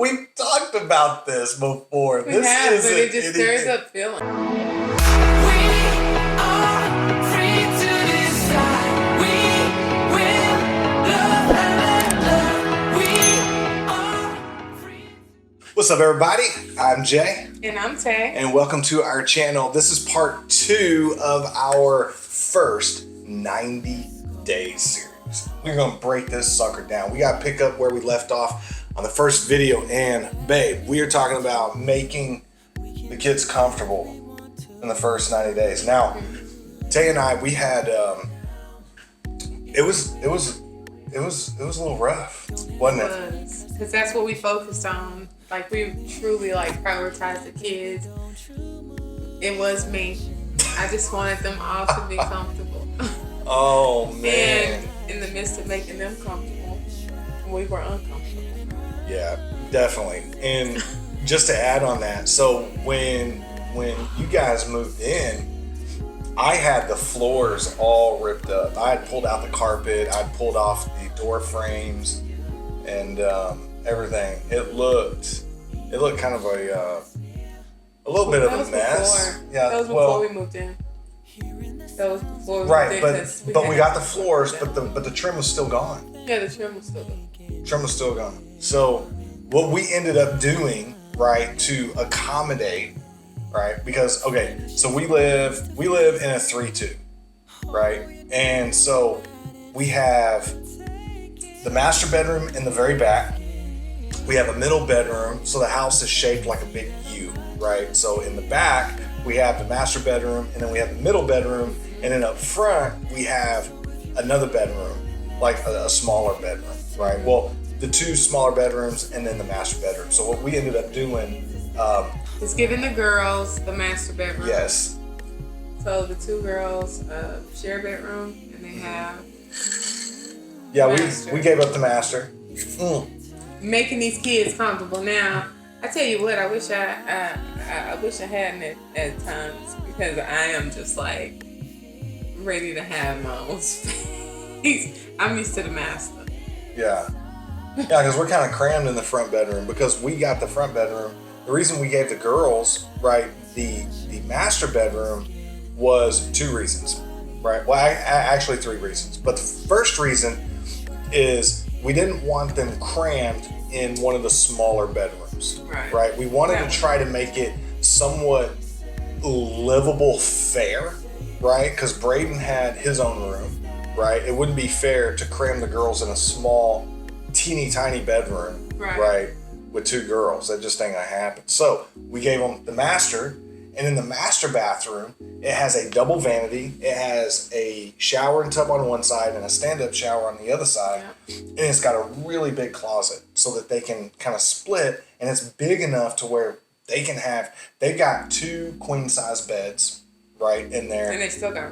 We've talked about this before. We have, but it just stirs up feelings. What's up, everybody? I'm Jay. And I'm Tay. And welcome to our channel. This is part 2 of our first 90-day series. We're going to break this sucker down. We got to pick up where we left off on the first video. And babe, we are talking about making the kids comfortable in the first 90 days. Now, Tay and I, we had, it was a little rough, wasn't it? Because that's what we focused on. Like, we truly prioritized the kids. It was me. I just wanted them all to be comfortable. Oh man. And in the midst of making them comfortable, we were uncomfortable. Yeah, definitely. And just to add on that, so when you guys moved in, I had the floors all ripped up. I had pulled out the carpet, I'd pulled off the door frames and everything. It looked kind of a little bit of a mess. Yeah, that was before we moved in. That was before we moved in. Right, but we got the floors, but the trim was still gone. Yeah, the trim was still gone. Trim was still gone. So what we ended up doing, right, to accommodate, right, because okay, so we live in a 3-2, right, and so we have the master bedroom in the very back. We have a middle bedroom, so the house is shaped like a big U, right? So in the back, we have the master bedroom, and then we have the middle bedroom, and then up front, we have another bedroom, like a smaller bedroom, right? Well, the 2 smaller bedrooms, and then the master bedroom. So what we ended up doing is giving the girls the master bedroom. Yes. So the 2 girls share a bedroom, and they have. Yeah, we gave up the master. Making these kids comfortable. Now, I tell you what, I wish I hadn't at times, because I am just like ready to have my own space. I'm used to the master. Yeah, because we're kind of crammed in the front bedroom because we got the front bedroom. The reason we gave the girls, right, the master bedroom was 2 reasons, right? Well, actually 3 reasons. But the first reason is we didn't want them crammed in one of the smaller bedrooms, right? We wanted to try to make it somewhat livable fare, right? Because Braden had his own room, right? It wouldn't be fair to cram the girls in a small, teeny tiny bedroom, right? With 2 girls. That just ain't gonna happen. So we gave them the master, and in the master bathroom, it has a double vanity. It has a shower and tub on one side and a stand-up shower on the other side. Yeah. And it's got a really big closet so that they can kind of split, and it's big enough to where they've got 2 queen-size beds right in there. And they still got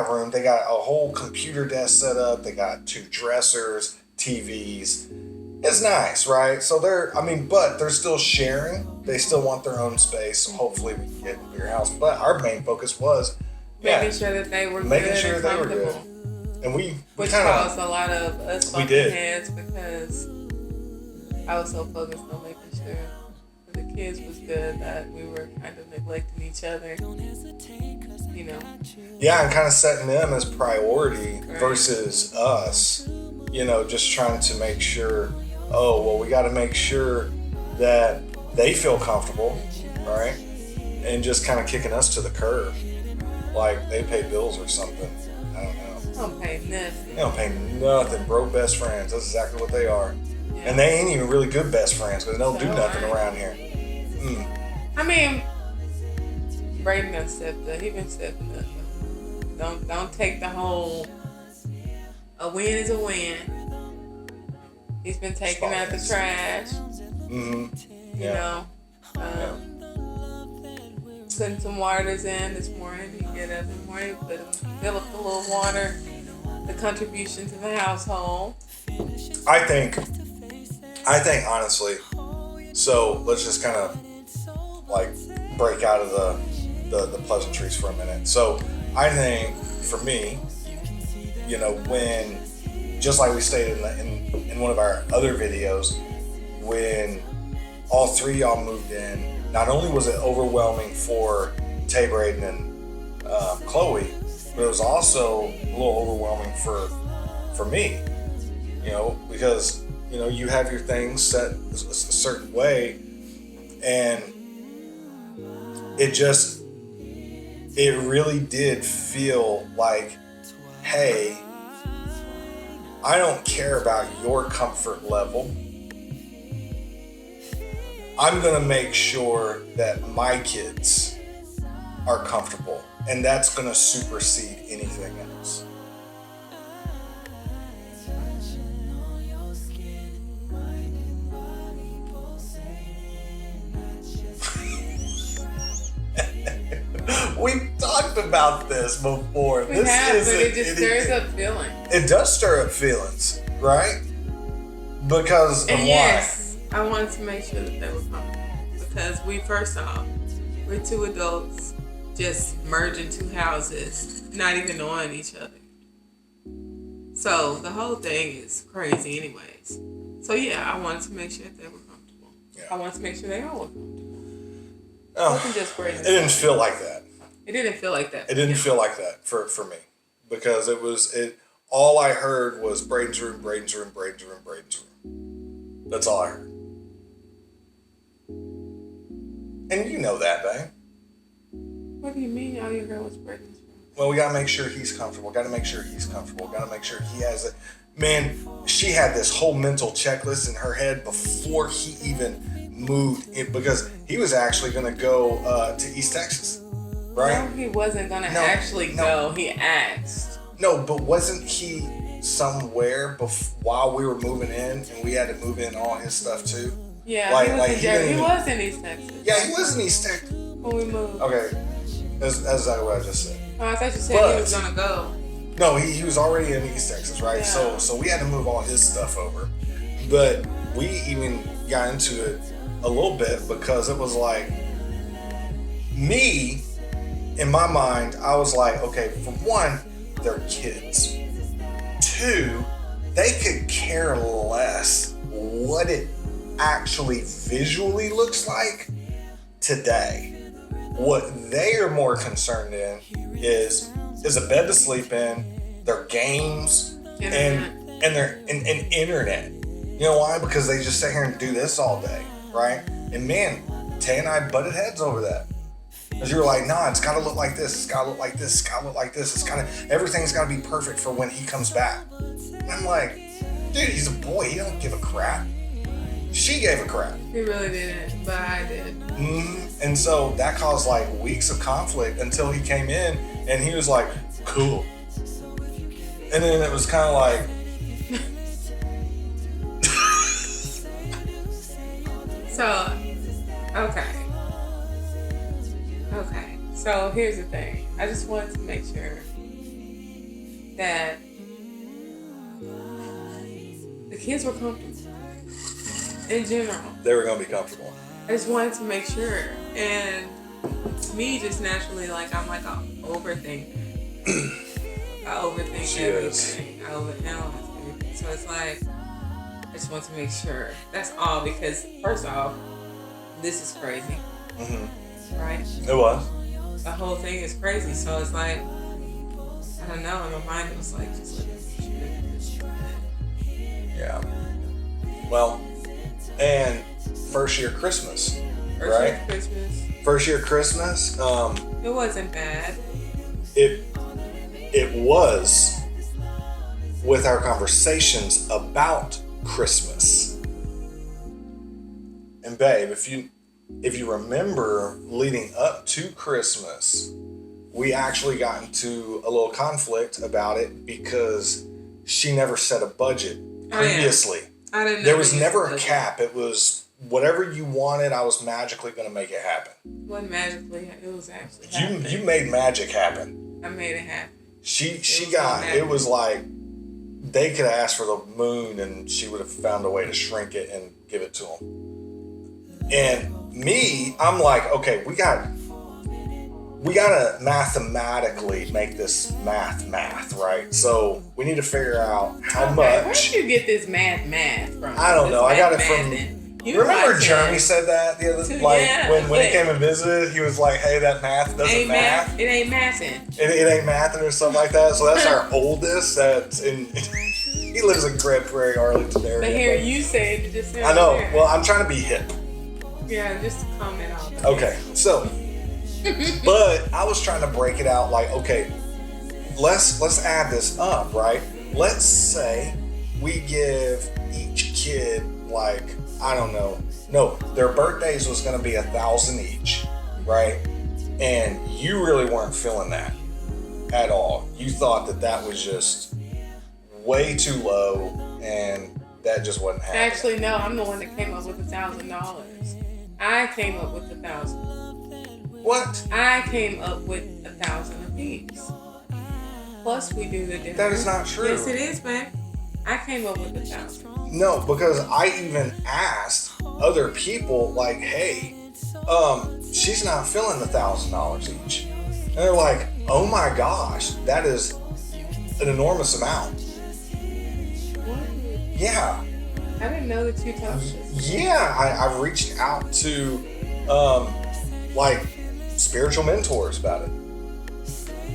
room. They got a whole computer desk set up. They got 2 dressers, TVs. It's nice, right? So but they're still sharing. They still want their own space. So hopefully we can get a bigger house. But our main focus was making sure that they were good. And which caused a lot of us bumping heads, because I was so focused on making sure that the kids was good that we were kind of neglecting each other. You know. Yeah, and kind of setting them as priority versus us. You know, just trying to make sure. Oh, well, we got to make sure that they feel comfortable, right? And just kind of kicking us to the curb. Like they pay bills or something. I don't know. They don't pay nothing. They don't pay nothing. Broke best friends. That's exactly what they are. Yeah. And they ain't even really good best friends because they don't do nothing around here. I mean, Braden done stepped up. He been stepping up. Don't take the whole, a win is a win. He's been taking out the trash. Mm-hmm. Yeah. You know, putting some waters in this morning. He get up in the morning, fill up a little water. The contribution to the household. I think honestly. So let's just kind of break out of the pleasantries for a minute. So I think for me, when just like we stated in one of our other videos, when all three of y'all moved in, not only was it overwhelming for Tay, Braden, and Chloe, but it was also a little overwhelming for me, you know, because, you know, you have your things set a certain way, and it really did feel like, hey, I don't care about your comfort level. I'm gonna make sure that my kids are comfortable, and that's gonna supersede anything else. We've talked about this before. We have, but it just stirs up feelings. It does stir up feelings, right? Because of yes, I wanted to make sure that they were comfortable. Because we're two adults just merging two houses, not even knowing each other. So the whole thing is crazy anyways. So yeah, I wanted to make sure that they were comfortable. Yeah. I wanted to make sure they all were comfortable. Oh, it didn't feel like that. It didn't feel like that. It didn't feel like that for me. Because all I heard was Braden's room, Braden's room, Braden's room, Braden's room. That's all I heard. And you know that, babe. What do you mean all you heard was Braden's room? Well, we gotta make sure he's comfortable. Gotta make sure he's comfortable. Gotta make sure he has it. Man, she had this whole mental checklist in her head before he even moved in, because he was actually gonna go to East Texas, right? No, he wasn't gonna actually go. He asked. No, but wasn't he somewhere while we were moving in, and we had to move in all his stuff too? Yeah, he was in East Texas. Yeah, he was in East Texas when we moved. Okay, that's exactly what I just said. Oh, I thought you said he was gonna go. No, he was already in East Texas, right? Yeah. So we had to move all his stuff over, but we even got into it a little bit because it was like, me, in my mind, I was like, okay, for one, they're kids. Two, they could care less what it actually visually looks like today. What they are more concerned in is a bed to sleep in, their games, and their internet. You know why? Because they just sit here and do this all day, right? And man, Tay and I butted heads over that. Because you were like, nah, it's gotta look like this, it's gotta look like this, it's gotta look like this, everything's gotta be perfect for when he comes back. And I'm like, dude, he's a boy, he don't give a crap. She gave a crap. He really didn't, but I did. Mm-hmm. And so that caused like weeks of conflict until he came in and he was like, cool. And then it was kind of like, so, okay. So here's the thing. I just wanted to make sure that the kids were comfortable. In general. They were going to be comfortable. I just wanted to make sure. And me just naturally, like, I'm like an overthinker. I overthink everything. I overanalyze everything. So it's like, I just want to make sure. That's all, because first off, this is crazy. Mm-hmm. Right? It was. The whole thing is crazy. So it's like, I don't know, in my mind it was like, just like, yeah. Well, and first year Christmas, right? First year Christmas. It wasn't bad. It was with our conversations about Christmas. And babe, if you remember, leading up to Christmas, we actually got into a little conflict about it because she never set a budget previously. I didn't know. There was never a cap. It was whatever you wanted, I was magically going to make it happen. It wasn't magically. It was actually happening. You made magic happen. I made it happen. It was like they could have asked for the moon and she would have found a way to shrink it and give it to them. And me, I'm like, okay, we gotta mathematically make this math, right? So we need to figure out how much. Where did you get this math from? I don't know. I got it from. You Remember watching. Jeremy said that the other when he came and visited, he was like, "Hey, that math doesn't math. It ain't mathing. It ain't mathing or something like that." So that's our oldest. That's in. He lives in Grand Prairie, Arlington area. But here you say it just. I know. Well, I'm trying to be hip. Yeah, just to comment on. Okay, so, but I was trying to break it out. Like, okay, let's add this up, right? Let's say we give each kid like, I don't know. No, their birthdays was going to be 1,000 each, right? And you really weren't feeling that at all. You thought that was just way too low, and that just wasn't happening. Actually, no, I'm the one that came up with $1,000. I came up with 1,000. What? I came up with 1,000 apiece. Plus, we do the dinner. That is not true. Yes, it is, man. I came up with 1,000. No, because I even asked other people, like, hey, she's not feeling $1,000 each. And they're like, oh my gosh, that is an enormous amount. What? Yeah. I didn't know that you talked this. Yeah, I reached out to, like, spiritual mentors about it.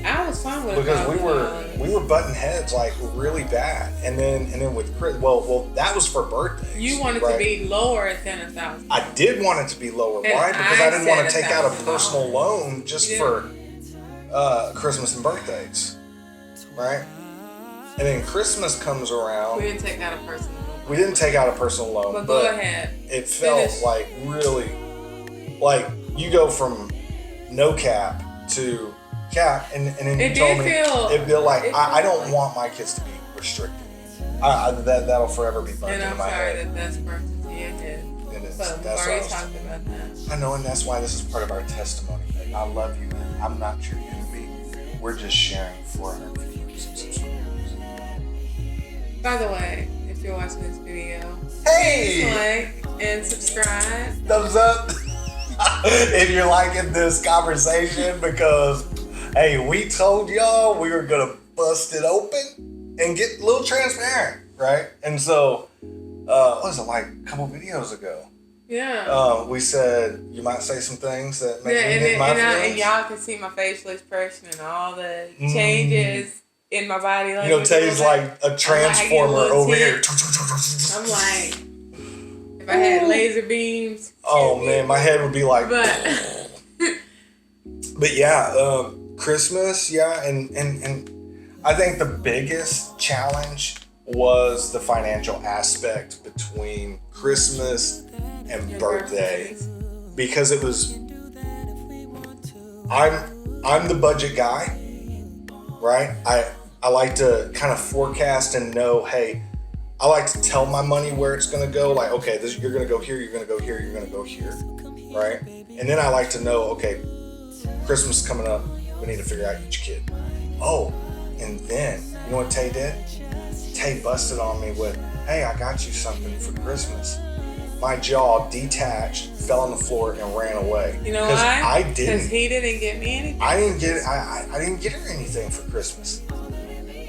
I was fine with Because $1,000. we were butting heads like really bad, and then with Chris, well that was for birthdays. You wanted right? to be lower than 1,000. I did want it to be lower. And Why? Because I didn't want to said take out a $1,000. personal loan just for Christmas and birthdays, right? And then Christmas comes around. We didn't take out a personal loan. We didn't take out a personal loan, But go ahead. It felt Finish. like really, like you go from no cap to cap, and then you It told did me feel- it felt like it I felt don't like- want my kids to be restricted. That'll forever be burned And into I'm my sorry head. that's burnt into your head. It is. But we've That's already what talked about that. I know, and that's why this is part of our testimony. Like, I love you, and I'm not your enemy. We're just sharing for our viewers and subscribers. By the way, if you're watching this video, Hey! please like and subscribe. Thumbs up if you're liking this conversation, because hey, we told y'all we were gonna bust it open and get a little transparent, right? And so what was it, like a couple videos ago, Yeah. we said you might say some things that make me and, hit my and feelings. y'all can see my facial expression and all the changes in my body. You know, Tay's like a transformer over here. I'm like, if I had laser beams. Oh man, my head would be like. But But yeah, Christmas, yeah, and I think the biggest challenge was the financial aspect between Christmas and your birthday, birthdays. because it was I'm the budget guy, right? I like to kind of forecast and know, hey, I like to tell my money where it's going to go. Like, okay, you're going to go here, you're going to go here, you're going to go here, right? And then I like to know, okay, Christmas is coming up. We need to figure out each kid. Oh, and then, you know what Tay did? Tay busted on me with, hey, I got you something for Christmas. My jaw detached, fell on the floor, and ran away. You know 'Cause why? I Because didn't. he didn't get me anything. I didn't get her anything for Christmas.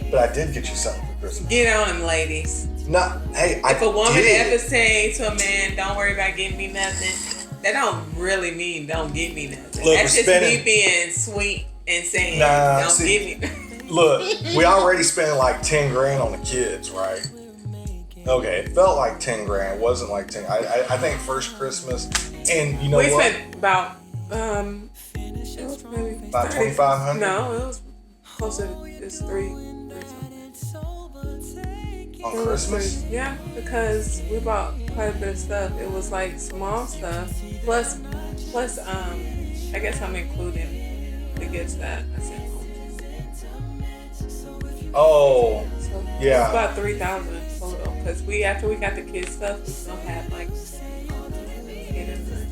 But I did get you something for Christmas. Get on, ladies. No, hey, If a woman did. ever say to a man, don't worry about getting me nothing, that don't really mean don't get me nothing. Look, That's we're just me spending- being sweet and saying, Nah, don't see- get me Look, we already spent like 10 grand on the kids, right? Okay, it felt like 10 grand. It wasn't like 10. I think first Christmas, and you know We what? spent about, it was maybe About 30. $2,500? No, it was closer to this three something. On It was Christmas? three. Yeah, because we bought quite a bit of stuff. It was like small stuff, plus, I guess I'm including the gifts that I sent home. Oh, So Yeah. it's about 3,000 total. Because after we got the kids stuff, we still had like 800.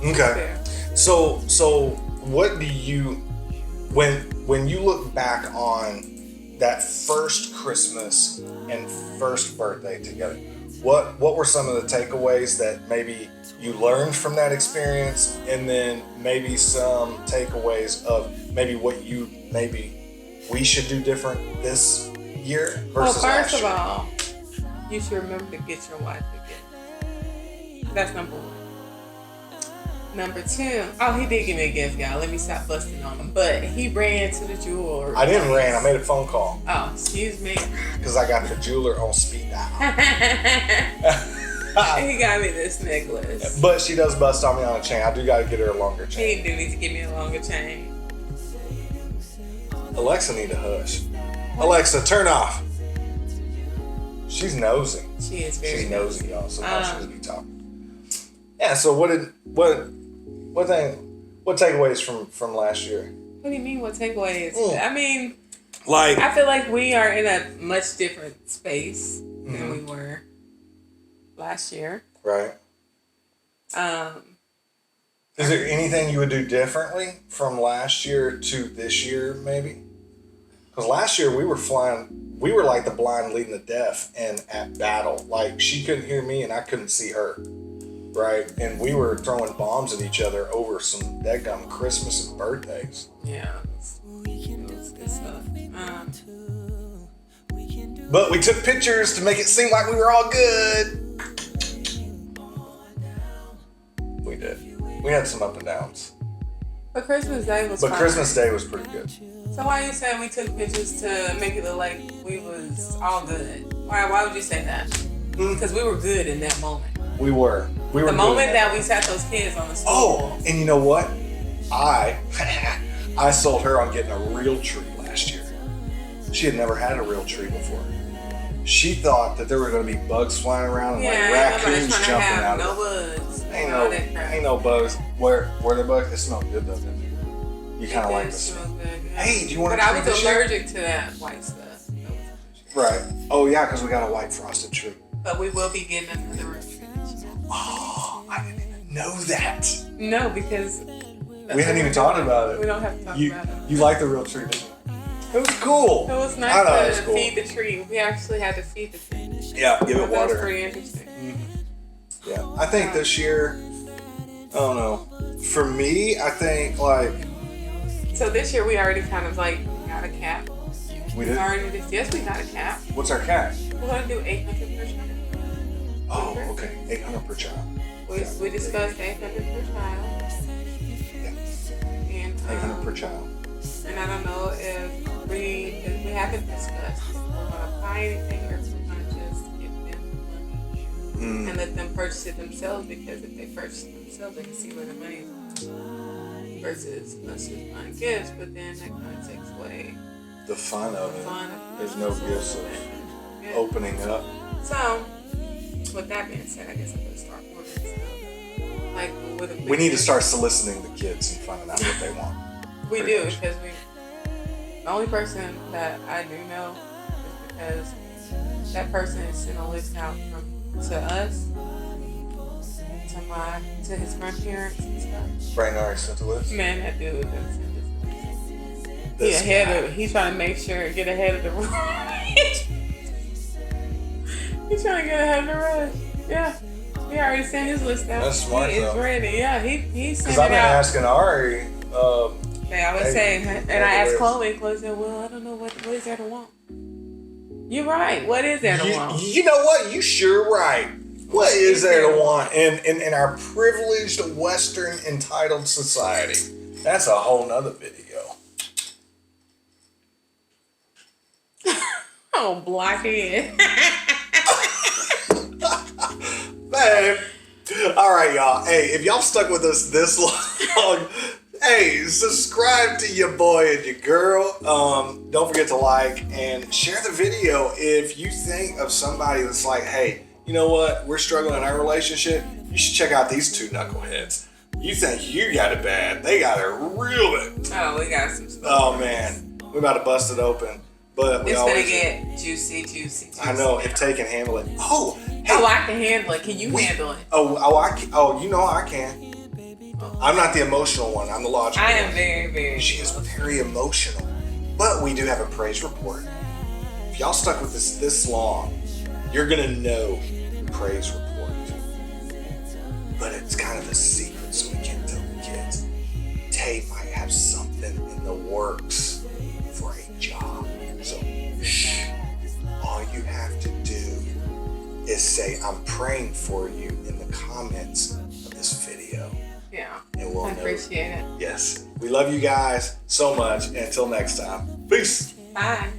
okay. So what do you, when you look back on that first Christmas and first birthday together, what were some of the takeaways that maybe you learned from that experience, and then maybe some takeaways of maybe what we should do different this year Well, versus first last of year? all, you should remember to get your wife a gift. That's number one. Number two, oh, he did give me a gift, y'all. Let me stop busting on him. But he ran to the jeweler. I didn't ran. I made a phone call. Oh, excuse me. Because I got the jeweler on speed dial. He got me this necklace. But she does bust on me on a chain. I do got to get her a longer chain. He do need to give me a longer chain. Alexa need to hush. Alexa, turn off. She's nosy. She is very She's nosy, y'all. So now she'll be talking. Yeah. So what takeaways from last year? What do you mean? What takeaways? I mean, like, I feel like we are in a much different space than we were last year. Right. Is there anything you would do differently from last year to this year, maybe? Because last year we were like the blind leading the deaf and at battle. Like, she couldn't hear me and I couldn't see her. Right? And we were throwing bombs at each other over some dadgum Christmas and birthdays. Yeah. It was good stuff. But we took pictures to make it seem like we were all good. We did. We had some up and downs. But Christmas Day was fun. Christmas Day was pretty good. So why you saying we took pictures to make it look like we was all good? Why would you say that? Because we were good in that moment. We were the good. moment that we sat those kids on the stool. Oh, and you know what? I sold her on getting a real tree last year. She had never had a real tree before. She thought that there were going to be bugs flying around and like raccoons jumping out of it. Bugs. Ain't no bugs. Were there bugs? It smelled good though, didn't it? You kind of like the smell. Good, yeah. Hey, do you want to? But I was allergic to that white stuff. Right. Oh yeah, because we got a white frosted tree. But we will be getting another roof. Oh, I didn't even know that. No, because we hadn't even talked about it. We don't have to talk about it. You like the real tree, didn't you? It was cool. It was nice to feed the tree. We actually had to feed the tree. Yeah, give it water. That was pretty interesting. Mm-hmm. Yeah, I think this year, I don't know. For me, I think like. So this year we already kind of like got a cap. We did? Yes, we got a cap. What's our cap? We're going to do 800 per child. Oh, okay. 800 per child. We discussed 800 per child. Yeah. And 800 per child. And I don't know if we haven't discussed if we're going to buy anything or if we're going to just give them money and let them purchase it themselves, because if they purchase it themselves, they can see where the money is versus us just buying gifts, but then that kind of takes away the fun of it. There's no gifts of opening up. So, with that being said, I guess I'm going to start ordering stuff. Like, we need to start soliciting the kids and finding out what they want. We do, because the only person that I do know is because that person is sent a list out to us, to his grandparents and stuff. Brandon already sent a list? Man, that dude done sent this list. He's trying to make sure, get ahead of the rush. He's trying to get ahead of the rush. Yeah. He already sent his list out. That's smart, He is ready. Yeah, he sent it out. Because I've been asking Ari. They always say, and I asked Chloe. Chloe said, "Well, I don't know what is there to want." You're right. What is there to want? You know what? You sure right. What is there to want in our privileged Western entitled society? That's a whole nother video. Oh, blockhead. Man. All right, y'all. Hey, if y'all stuck with us this long, hey, subscribe to your boy and your girl. Don't forget to like and share the video if you think of somebody that's like, hey, you know what? We're struggling in our relationship. You should check out these two knuckleheads. You think you got it bad. They got it real bad. Oh, we got some stuff. Oh, man. We're about to bust it open. But it's gonna get juicy. I know, if Tay can handle it. Oh, hey. I can handle it. Can you handle it? You know I can. I'm not the emotional one. I'm the logical one. I am very, very. She is very emotional. But we do have a praise report. If y'all stuck with this long, you're gonna know the praise report. But it's kind of a secret, so we can't tell the kids. Tay might have something in the works for a job. So, shh. All you have to do is say, I'm praying for you in the comments of this video. Yeah. And we'll I appreciate it. Yes. We love you guys so much. And until next time, peace. Bye.